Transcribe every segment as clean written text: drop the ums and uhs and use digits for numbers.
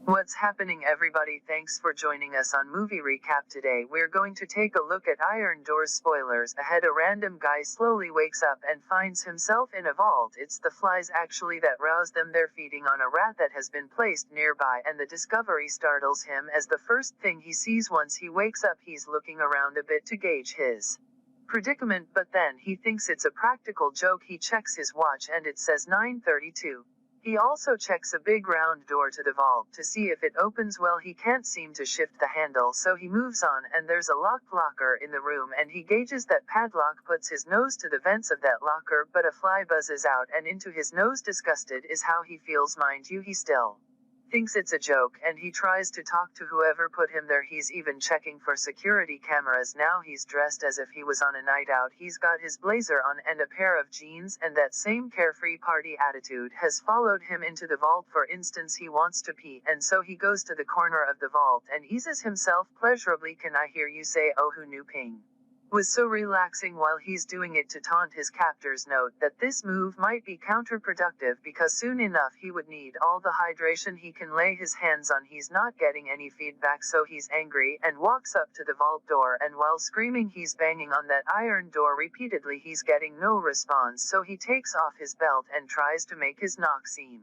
What's happening, everybody? Thanks for joining us on Movie Recap. Today we're going to take a look at Iron Doors. Spoilers ahead. A random guy slowly wakes up and finds himself in a vault. It's the flies actually that rouse them. They're feeding on a rat that has been placed nearby, and the discovery startles him as the first thing he sees once he wakes up. He's looking around a bit to gauge his predicament, but then he thinks it's a practical joke. He checks his watch and it says 9:32. He also checks a big round door to the vault to see if it opens. Well, he can't seem to shift the handle, so he moves on, and there's a locked locker in the room, and he gauges that padlock, puts his nose to the vents of that locker, but a fly buzzes out and into his nose. Disgusted is how he feels. Mind you, he still thinks it's a joke, and he tries to talk to whoever put him there. He's even checking for security cameras. Now he's dressed as if he was on a night out. He's got his blazer on and a pair of jeans, and that same carefree party attitude has followed him into the vault. For instance, he wants to pee, and so he goes to the corner of the vault and eases himself pleasurably. Can I hear you say, oh, who knew peeing was so relaxing while he's doing it to taunt his captors? Note that this move might be counterproductive because soon enough he would need all the hydration he can lay his hands on. He's not getting any feedback, so he's angry and walks up to the vault door, and while screaming he's banging on that iron door repeatedly. He's getting no response, so he takes off his belt and tries to make his knock seem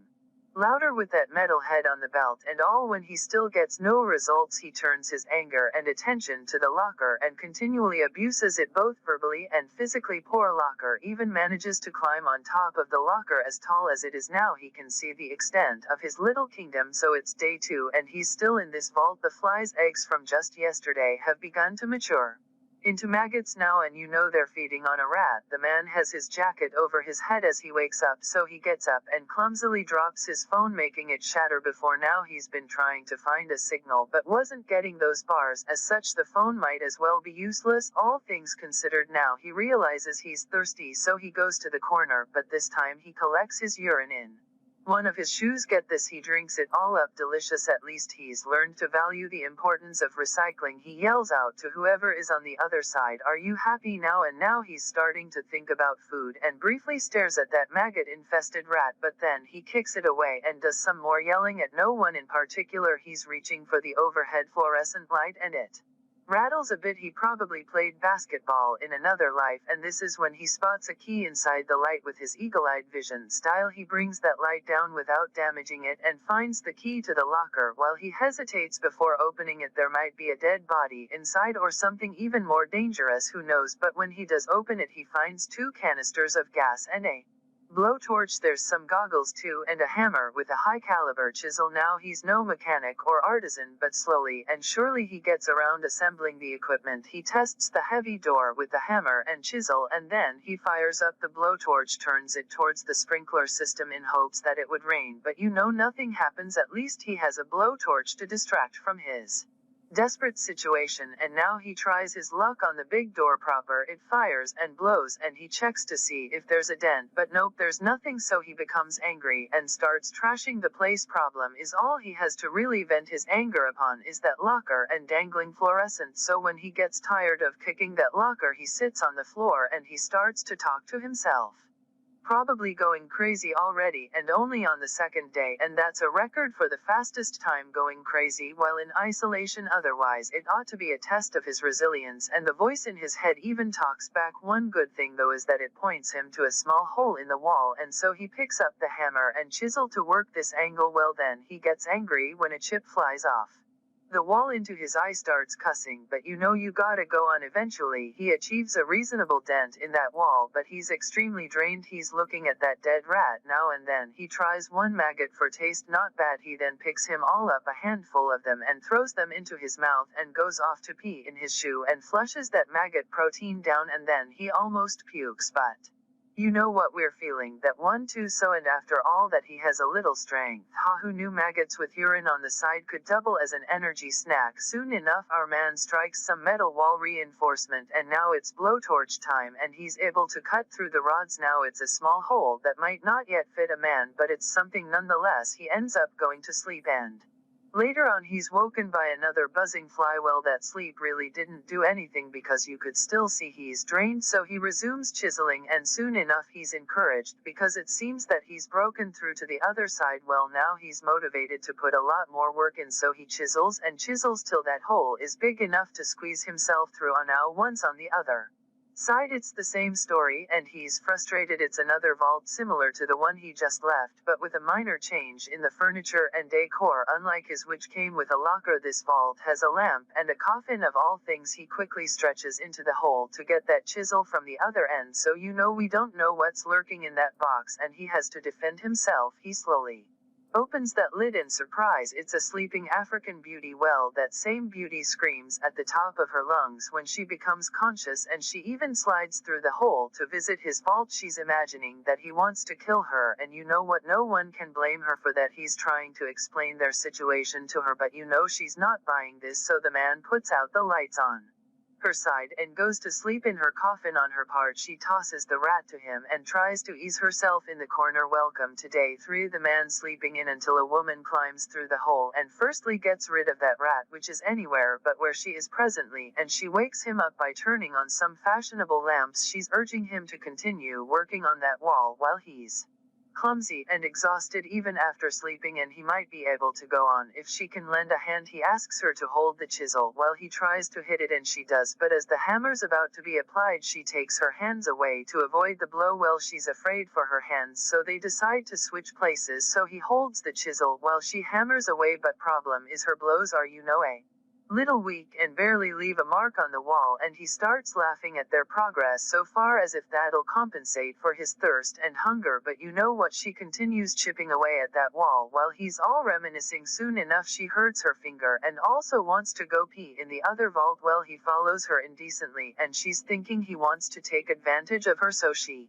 louder with that metal head on the belt and all. When he still gets no results, he turns his anger and attention to the locker and continually abuses it both verbally and physically. Poor locker even manages to climb on top of the locker. As tall as it is now, he can see the extent of his little kingdom. So it's day 2 and he's still in this vault. The flies' eggs from just yesterday have begun to mature into maggots now, and you know they're feeding on a rat. The man has his jacket over his head as he wakes up, so he gets up and clumsily drops his phone, making it shatter. Before now he's been trying to find a signal but wasn't getting those bars. As such, the phone might as well be useless. All things considered, now he realizes he's thirsty, so he goes to the corner, but this time he collects his urine in one of his shoes. Get this, he drinks it all up. Delicious. At least he's learned to value the importance of recycling. He yells out to whoever is on the other side, are you happy now? And now he's starting to think about food and briefly stares at that maggot-infested rat, but then he kicks it away and does some more yelling at no one in particular. He's reaching for the overhead fluorescent light and it rattles a bit. He probably played basketball in another life, and this is when he spots a key inside the light. With his eagle-eyed vision style, he brings that light down without damaging it and finds the key to the locker. While he hesitates before opening it, there might be a dead body inside or something even more dangerous, who knows? But when he does open it, he finds 2 canisters of gas and a blowtorch. There's some goggles too, and a hammer with a high-caliber chisel. Now he's no mechanic or artisan, but slowly and surely he gets around assembling the equipment. He tests the heavy door with the hammer and chisel, and then he fires up the blowtorch, turns it towards the sprinkler system in hopes that it would rain, but nothing happens. At least he has a blowtorch to distract from his desperate situation, and now he tries his luck on the big door proper. It fires and blows, and he checks to see if there's a dent, but nope, there's nothing. So he becomes angry and starts trashing the place. Problem is, all he has to really vent his anger upon is that locker and dangling fluorescent. So when he gets tired of kicking that locker, he sits on the floor and he starts to talk to himself. Probably going crazy already, and only on the 2nd day, and that's a record for the fastest time going crazy while in isolation. Otherwise it ought to be a test of his resilience, and the voice in his head even talks back. One good thing though is that it points him to a small hole in the wall, and so he picks up the hammer and chisel to work this angle. Well, then he gets angry when a chip flies off the wall into his eye, starts cussing, but you gotta go on. Eventually he achieves a reasonable dent in that wall, but he's extremely drained. He's looking at that dead rat now, and then he tries one maggot for taste. Not bad. He then picks him all up, a handful of them, and throws them into his mouth and goes off to pee in his shoe and flushes that maggot protein down, and then he almost pukes. But you know what we're feeling, that one too. So, and after all that, he has a little strength. Ha, who knew maggots with urine on the side could double as an energy snack? Soon enough our man strikes some metal wall reinforcement, and now it's blowtorch time, and he's able to cut through the rods. Now it's a small hole that might not yet fit a man, but it's something nonetheless. He ends up going to sleep, and Later on he's woken by another buzzing fly. Well, that sleep really didn't do anything because you could still see he's drained, so he resumes chiseling, and soon enough he's encouraged because it seems that he's broken through to the other side. Well, now he's motivated to put a lot more work in, so he chisels and chisels till that hole is big enough to squeeze himself through. Now once on the other side it's the same story, and he's frustrated. It's another vault similar to the one he just left, but with a minor change in the furniture and decor. Unlike his, which came with a locker, this vault has a lamp and a coffin. Of all things, he quickly stretches into the hole to get that chisel from the other end, so we don't know what's lurking in that box, and he has to defend himself. He slowly opens that lid and surprise, it's a sleeping African beauty. Well, that same beauty screams at the top of her lungs when she becomes conscious, and she even slides through the hole to visit his vault. She's imagining that he wants to kill her, and you know what, no one can blame her for that. He's trying to explain their situation to her, but she's not buying this, so the man puts out the lights on her side and goes to sleep in her coffin. On her part, she tosses the rat to him and tries to ease herself in the corner. Welcome to day 3, the man sleeping in until a woman climbs through the hole and firstly gets rid of that rat, which is anywhere but where she is presently, and she wakes him up by turning on some fashionable lamps. She's urging him to continue working on that wall while he's clumsy and exhausted even after sleeping, and he might be able to go on if she can lend a hand. He asks her to hold the chisel while he tries to hit it, and she does, but as the hammer's about to be applied she takes her hands away to avoid the blow. Well, she's afraid for her hands, so they decide to switch places, so he holds the chisel while she hammers away, but problem is her blows are a little weak and barely leave a mark on the wall, and he starts laughing at their progress so far, as if that'll compensate for his thirst and hunger. But you know what, she continues chipping away at that wall while he's all reminiscing. Soon enough she hurts her finger and also wants to go pee in the other vault. Well, he follows her indecently, and she's thinking he wants to take advantage of her, so she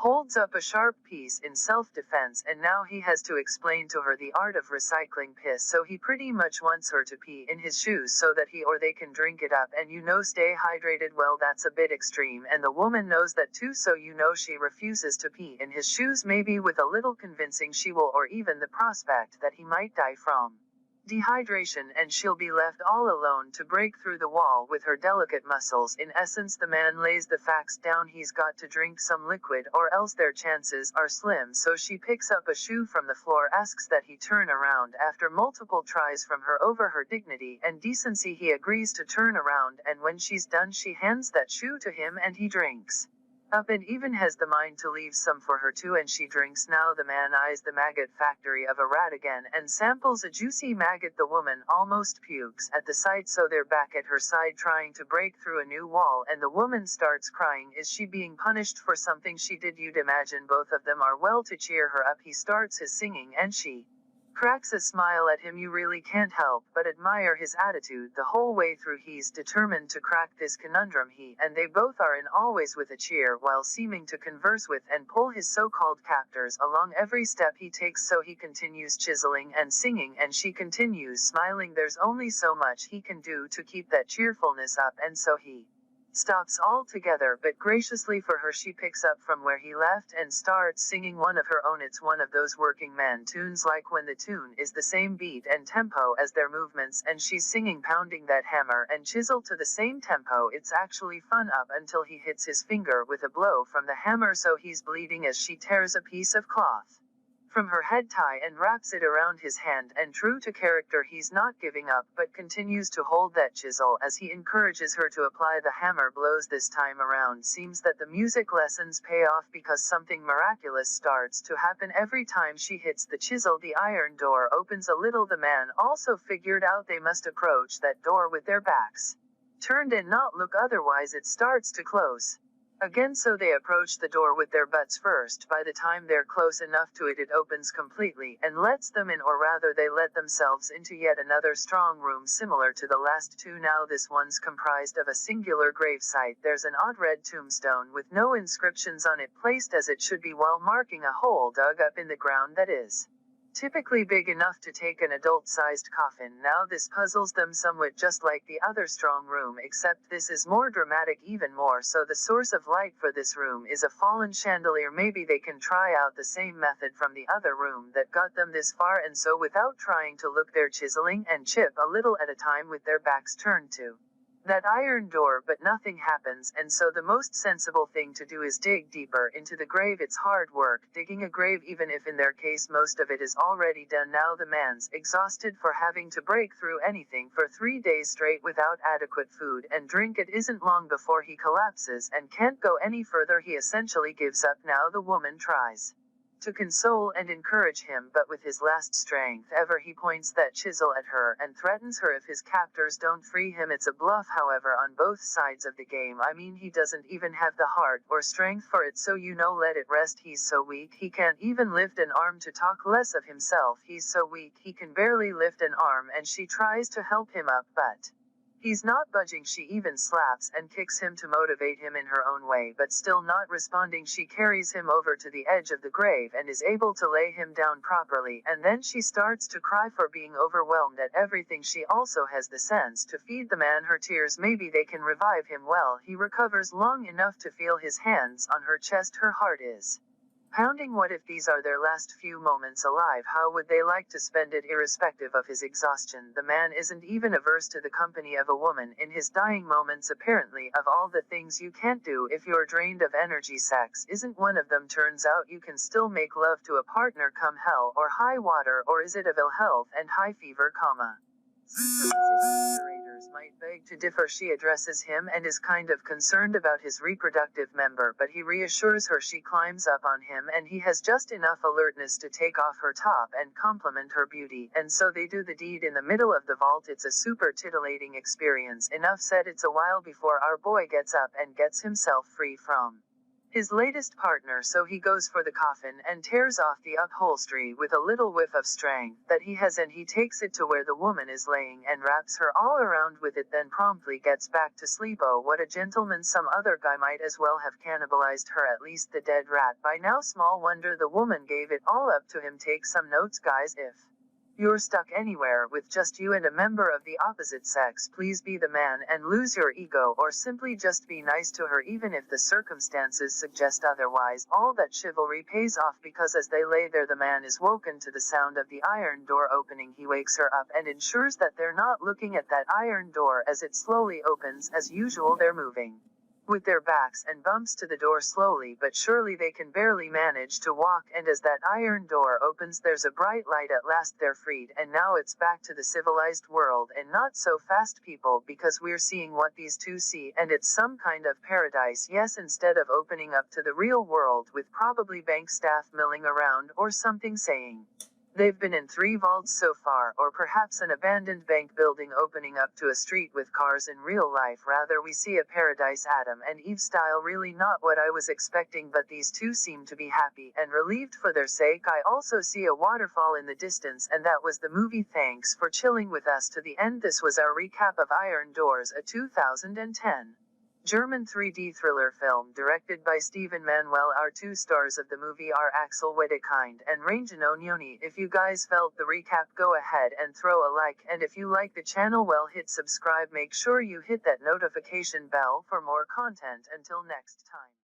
holds up a sharp piece in self-defense, and now he has to explain to her the art of recycling piss, so he pretty much wants her to pee in his shoes so that he or they can drink it up and stay hydrated. Well, that's a bit extreme, and the woman knows that too, so she refuses to pee in his shoes. Maybe with a little convincing she will, or even the prospect that he might die from dehydration, and she'll be left all alone to break through the wall with her delicate muscles. In essence, the man lays the facts down: he's got to drink some liquid or else their chances are slim. So she picks up a shoe from the floor, asks that he turn around. After multiple tries from her over her dignity and decency, he agrees to turn around, and when she's done she hands that shoe to him and he drinks up and even has the mind to leave some for her too, and she drinks. Now the man eyes the maggot factory of a rat again and samples a juicy maggot. The woman almost pukes at the sight, so they're back at her side trying to break through a new wall, and the woman starts crying. Is she being punished for something she did? You'd imagine both of them are. Well, to cheer her up he starts his singing, and she cracks a smile at him. You really can't help but admire his attitude the whole way through. He's determined to crack this conundrum. He and they both are in, always with a cheer, while seeming to converse with and pull his so-called captors along every step he takes. So he continues chiseling and singing, and she continues smiling. There's only so much he can do to keep that cheerfulness up, and so he stops altogether, but graciously for her she picks up from where he left and starts singing one of her own. It's one of those working man tunes, like when the tune is the same beat and tempo as their movements, and she's singing, pounding that hammer and chisel to the same tempo. It's actually fun up until he hits his finger with a blow from the hammer, so he's bleeding as she tears a piece of cloth from her head tie and wraps it around his hand, and true to character he's not giving up but continues to hold that chisel as he encourages her to apply the hammer blows this time around. Seems that the music lessons pay off, because something miraculous starts to happen every time she hits the chisel. The iron door opens a little. The man also figured out they must approach that door with their backs turned and not look, otherwise it starts to close again, so they approach the door with their butts first. By the time they're close enough to it, it opens completely and lets them in, or rather they let themselves into yet another strong room similar to the last two. Now this one's comprised of a singular gravesite. There's an odd red tombstone with no inscriptions on it, placed as it should be, while marking a hole dug up in the ground that is typically big enough to take an adult-sized coffin. Now this puzzles them somewhat, just like the other strong room, except this is more dramatic, even more so. The source of light for this room is a fallen chandelier. Maybe they can try out the same method from the other room that got them this far, and so without trying to look, they're chiseling and chip a little at a time with their backs turned to that iron door, but nothing happens, and so the most sensible thing to do is dig deeper into the grave. It's hard work digging a grave, even if in their case most of it is already done. Now the man's exhausted for having to break through anything for 3 days straight without adequate food and drink. It isn't long before he collapses and can't go any further. He essentially gives up. Now the woman tries to console and encourage him, but with his last strength ever he points that chisel at her and threatens her if his captors don't free him. It's a bluff, however, on both sides of the game. I mean, he doesn't even have the heart or strength for it, so let it rest. He's so weak he can't even lift an arm, to talk less of himself. He's so weak he can barely lift an arm, and she tries to help him up, but he's not budging. She even slaps and kicks him to motivate him in her own way, but still not responding. She carries him over to the edge of the grave and is able to lay him down properly, and then she starts to cry for being overwhelmed at everything. She also has the sense to feed the man her tears. Maybe they can revive him. Well, he recovers long enough to feel his hands on her chest. Her heart is pounding. What if these are their last few moments alive? How would they like to spend it, irrespective of his exhaustion? The man isn't even averse to the company of a woman in his dying moments. Apparently, of all the things you can't do if you're drained of energy, sex isn't one of them. Turns out you can still make love to a partner come hell or high water. Or is it of ill health and high fever, Curators might beg to differ. She addresses him and is kind of concerned about his reproductive member, but he reassures her. She climbs up on him and he has just enough alertness to take off her top and compliment her beauty, and so they do the deed in the middle of the vault. It's a super titillating experience. Enough said. It's a while before our boy gets up and gets himself free from his latest partner, so he goes for the coffin and tears off the upholstery with a little whiff of strength that he has, and he takes it to where the woman is laying and wraps her all around with it, then promptly gets back to sleep. Oh, what a gentleman. Some other guy might as well have cannibalized her, at least the dead rat by now. Small wonder the woman gave it all up to him. Take some notes, guys. If you're stuck anywhere with just you and a member of the opposite sex, please be the man and lose your ego, or simply just be nice to her even if the circumstances suggest otherwise. All that chivalry pays off, because as they lay there the man is woken to the sound of the iron door opening. He wakes her up and ensures that they're not looking at that iron door as it slowly opens. As usual, they're moving with their backs and bumps to the door. Slowly but surely they can barely manage to walk, and as that iron door opens there's a bright light. At last they're freed, and now it's back to the civilized world, and not so fast, people, because we're seeing what these two see, and it's some kind of paradise. Yes, instead of opening up to the real world with probably bank staff milling around or something saying they've been in 3 vaults so far, or perhaps an abandoned bank building opening up to a street with cars. In real life, rather, we see a paradise, Adam and Eve style. Really not what I was expecting, but these two seem to be happy and relieved for their sake. I also see a waterfall in the distance, and that was the movie. Thanks for chilling with us to the end. This was our recap of Iron Doors, a 2010 German 3D thriller film directed by Steven Manuel. Our 2 stars of the movie are Axel Wedekind and Ranjan Onyoni. If you guys felt the recap, go ahead and throw a like, and if you like the channel, well, hit subscribe. Make sure you hit that notification bell for more content. Until next time.